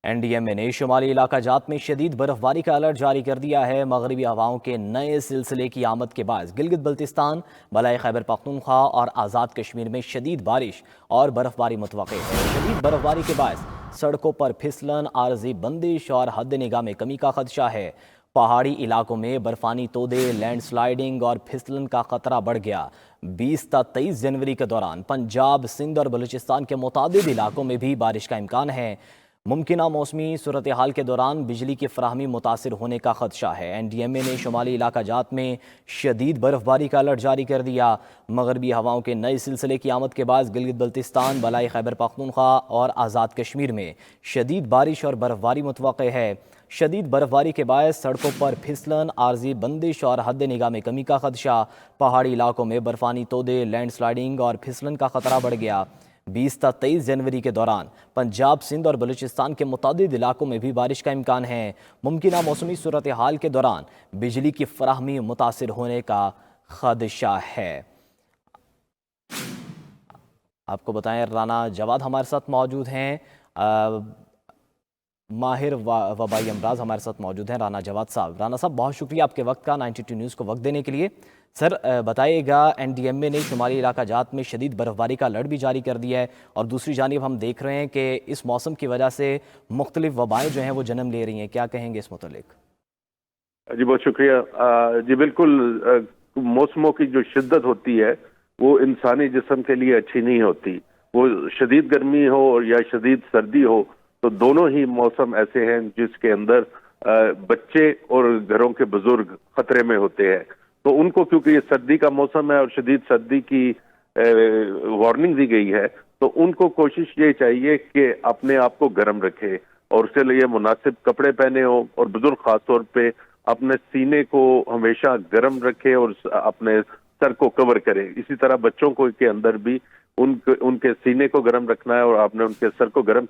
NDMA نے شمالی علاقہ جات میں شدید برف باری کا الرٹ جاری کر دیا ہے۔ مغربی ہواؤں کے نئے سلسلے کی آمد کے باعث گلگت بلتستان، بالائی خیبر پختونخوا اور آزاد کشمیر میں شدید بارش اور برف باری متوقع ہے۔ شدید برف باری کے باعث سڑکوں پر پھسلن، عارضی بندش اور حد نگاہ میں کمی کا خدشہ ہے۔ پہاڑی علاقوں میں برفانی تودے، لینڈ سلائیڈنگ اور پھسلن کا خطرہ بڑھ گیا۔ 20 تا 23 جنوری کے دوران پنجاب، سندھ اور بلوچستان کے متعدد علاقوں میں بھی بارش کا امکان ہے۔ ممکنہ موسمی صورتحال کے دوران بجلی کی فراہمی متاثر ہونے کا خدشہ ہے۔ NDMA نے شمالی علاقہ جات میں شدید برف باری کا الرٹ جاری کر دیا۔ مغربی ہواؤں کے نئے سلسلے کی آمد کے بعد گلگت بلتستان، بالائی خیبر پختونخوا اور آزاد کشمیر میں شدید بارش اور برف باری متوقع ہے۔ شدید برف باری کے باعث سڑکوں پر پھسلن، عارضی بندش اور حد نگاہ میں کمی کا خدشہ۔ پہاڑی علاقوں میں برفانی تودے، لینڈ سلائیڈنگ اور پھسلن کا خطرہ بڑھ گیا۔ 20 تا 23 جنوری کے دوران پنجاب، سندھ اور بلوچستان کے متعدد علاقوں میں بھی بارش کا امکان ہے۔ ممکنہ موسمی صورتحال کے دوران بجلی کی فراہمی متاثر ہونے کا خدشہ ہے۔ آپ کو بتائیں رانا جواد ہمارے ساتھ موجود ہیں، ماہر وبائی امراض ہمارے ساتھ موجود ہیں رانا جواد صاحب۔ رانا صاحب بہت شکریہ آپ کے وقت کا، 92 نیوز کو وقت دینے کے لیے۔ سر بتائیے گا، NDMA نے شمالی علاقہ جات میں شدید برف باری کا الرٹ بھی جاری کر دیا ہے، اور دوسری جانب ہم دیکھ رہے ہیں کہ اس موسم کی وجہ سے مختلف وبائیں جو ہیں وہ جنم لے رہی ہیں، کیا کہیں گے اس متعلق؟ جی بہت شکریہ۔ جی بالکل، موسموں کی جو شدت ہوتی ہے وہ انسانی جسم کے لیے اچھی نہیں ہوتی۔ وہ شدید گرمی ہو یا شدید سردی ہو، تو دونوں ہی موسم ایسے ہیں جس کے اندر بچے اور گھروں کے بزرگ خطرے میں ہوتے ہیں۔ تو ان کو کیونکہ یہ سردی کا موسم ہے اور شدید سردی کی وارننگ دی گئی ہے، تو ان کو کوشش یہ چاہیے کہ اپنے آپ کو گرم رکھے اور اس کے لیے مناسب کپڑے پہنے ہوں، اور بزرگ خاص طور پہ اپنے سینے کو ہمیشہ گرم رکھے اور اپنے سر کو کور کرے۔ اسی طرح بچوں کو کے اندر بھی ان کے سینے کو گرم رکھنا ہے، اور آپ نے ان کے سر کو گرم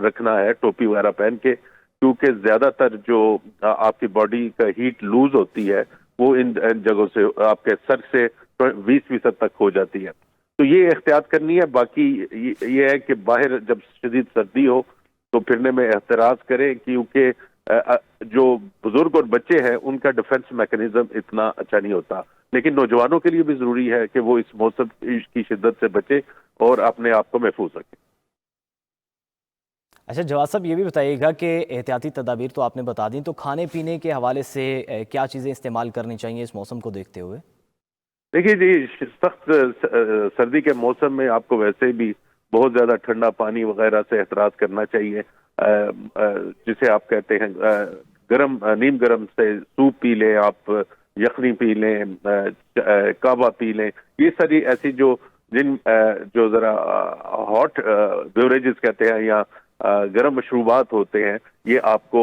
رکھنا ہے ٹوپی وغیرہ پہن کے، کیونکہ زیادہ تر جو آپ کی باڈی کا ہیٹ لوز ہوتی ہے وہ ان جگہوں سے آپ کے سر سے 20% تک ہو جاتی ہے۔ تو یہ احتیاط کرنی ہے۔ باقی یہ ہے کہ باہر جب شدید سردی ہو تو پھرنے میں احتراز کریں، کیونکہ جو بزرگ اور بچے ہیں ان کا ڈیفنس میکنزم اتنا اچھا نہیں ہوتا، لیکن نوجوانوں کے لیے بھی ضروری ہے کہ وہ اس موسم کی شدت سے بچے اور اپنے آپ کو محفوظ رکھیں۔ اچھا جواد صاحب، یہ بھی بتائیے گا کہ احتیاطی تدابیر تو آپ نے بتا دیں، تو کھانے پینے کے حوالے سے کیا چیزیں استعمال کرنی چاہیے اس موسم کو دیکھتے ہوئے؟ دیکھیے جی، سخت سردی کے موسم میں آپ کو ویسے بھی بہت زیادہ ٹھنڈا پانی وغیرہ سے احتراز کرنا چاہیے، جسے آپ کہتے ہیں گرم، نیم گرم سے سوپ پی لیں، آپ یخنی پی لیں، کعبہ پی لیں۔ یہ ساری ایسی جو ذرا ہاٹ بیوریجز کہتے ہیں یا گرم مشروبات ہوتے ہیں، یہ آپ کو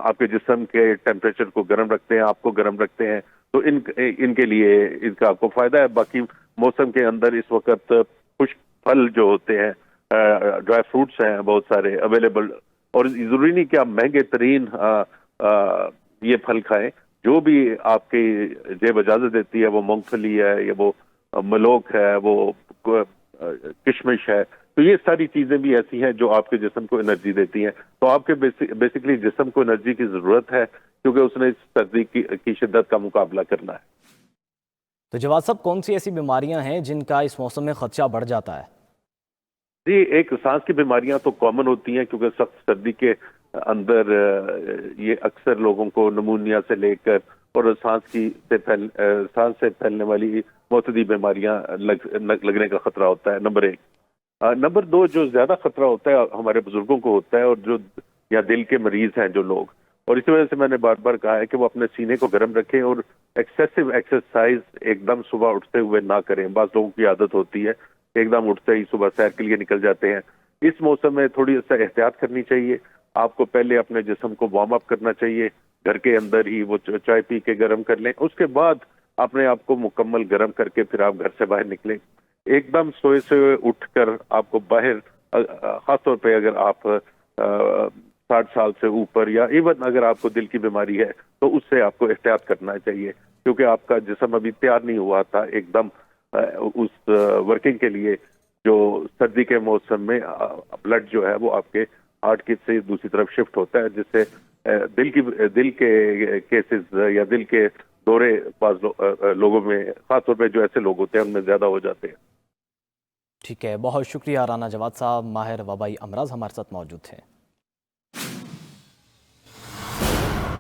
آپ کے جسم کے ٹیمپریچر کو گرم رکھتے ہیں، آپ کو گرم رکھتے ہیں، تو ان کے لیے ان کا آپ کو فائدہ ہے۔ باقی موسم کے اندر اس وقت خشک پھل جو ہوتے ہیں، ڈرائی فروٹس ہیں بہت سارے اویلیبل، اور ضروری نہیں کہ آپ مہنگے ترین یہ پھل کھائیں۔ جو بھی آپ کی جیب اجازت دیتی ہے، وہ مونگ پھلی ہے یا وہ ملوک ہے، وہ کشمش ہے، تو یہ ساری چیزیں بھی ایسی ہیں جو آپ کے جسم کو انرجی دیتی ہیں۔ تو آپ کے بیسیکلی جسم کو انرجی کی ضرورت ہے، کیونکہ اس نے اس سردی کی شدت کا مقابلہ کرنا ہے۔ تو جواد صاحب، کون سی ایسی بیماریاں ہیں جن کا اس موسم میں خدشہ بڑھ جاتا ہے؟ جی، ایک سانس کی بیماریاں تو کامن ہوتی ہیں، کیونکہ سخت سردی کے اندر یہ اکثر لوگوں کو نمونیا سے لے کر اور سانس سے پھیلنے والی معتدی بیماریاں لگنے کا خطرہ ہوتا ہے، نمبر 1۔ نمبر 2، جو زیادہ خطرہ ہوتا ہے ہمارے بزرگوں کو ہوتا ہے، اور جو یا دل کے مریض ہیں جو لوگ، اور اسی وجہ سے میں نے بار بار کہا ہے کہ وہ اپنے سینے کو گرم رکھیں اور ایکسیسو ایکسرسائز ایک دم صبح اٹھتے ہوئے نہ کریں۔ بعض لوگوں کی عادت ہوتی ہے ایک دم اٹھتے ہی صبح سیر کے لیے نکل جاتے ہیں۔ اس موسم میں تھوڑی سا احتیاط کرنی چاہیے۔ آپ کو پہلے اپنے جسم کو وارم اپ کرنا چاہیے، گھر کے اندر ہی وہ چائے پی کے گرم کر لیں، اس کے بعد اپنے آپ کو مکمل گرم کر کے پھر آپ گھر سے باہر نکلیں۔ ایک دم سوئے سے اٹھ کر آپ کو باہر، خاص طور پہ اگر آپ 60 سال سے اوپر یا ایون اگر آپ کو دل کی بیماری ہے، تو اس سے آپ کو احتیاط کرنا چاہیے، کیونکہ آپ کا جسم ابھی تیار نہیں ہوا تھا ایک دم اس ورکنگ کے لیے جو سردی کے موسم میں بلڈ جو ہے وہ آپ کے ہارٹ کی سے دوسری طرف شفٹ ہوتا ہے، جس سے دل کے کیسز یا دل کے دورے بعض لوگوں میں، خاص طور پہ جو ایسے لوگ ہوتے ہیں ان میں زیادہ ہو جاتے ہیں۔ ٹھیک ہے، بہت شکریہ رانا جواد صاحب، ماہر وبائی امراض ہمارے ساتھ موجود تھے۔